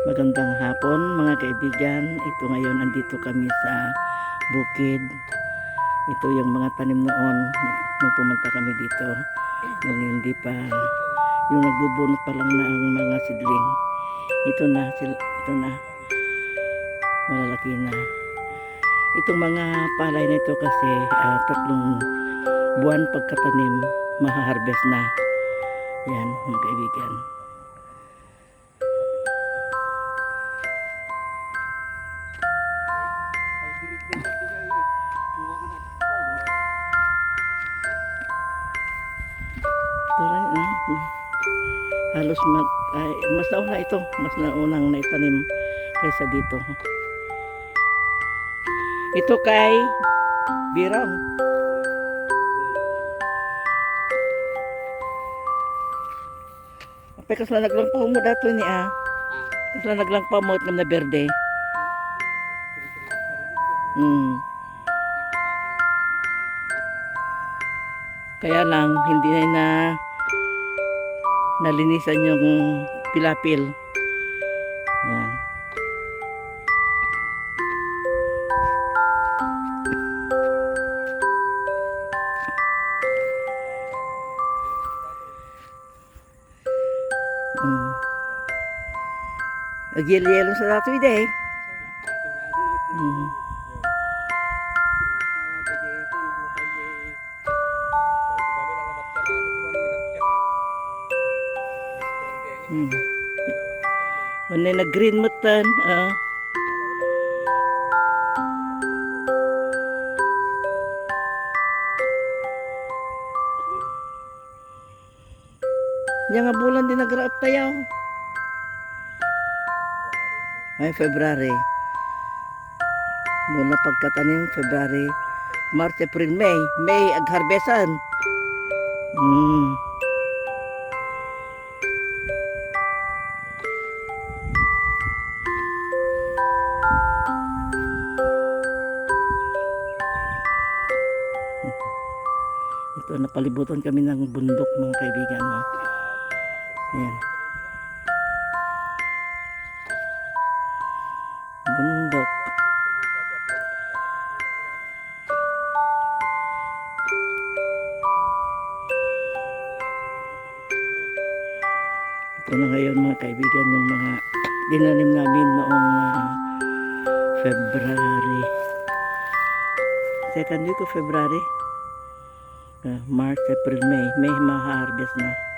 Magandang hapon mga kaibigan. Ito ngayon andito kami sa bukid. Ito yung mga tanim noon nung pumunta kami dito. Nung hindi pa, yung nagbubunot pa lang na ang mga sidling. Ito na, malalaki na. Itong mga palay na ito kasi 3 buwan pagkatanim, maha-harvest na. Yan mga kaibigan. Halos mas nauna ito, mas naunang naitanim kaysa dito. Ito kay Birang. Apay kasla naglang pa mo dato ni kasla naglang pa mo na berde. Kaya lang hindi na nalinisan yung pilapil. Yan. Nagyelo sa dato ide. Manay na green mutan. Yang nga bulan din nagraap tayo. Ay, February. Mula pagkatanim, February, March, April, May. May, agharbesan. Ito, napalibutan kami ng bundok mga kaibigan. No? Ayan. Bundok. Ito na ngayon mga kaibigan yung mga dinanim namin noong February. Second week of February. March, April, May. May ma-harvest na.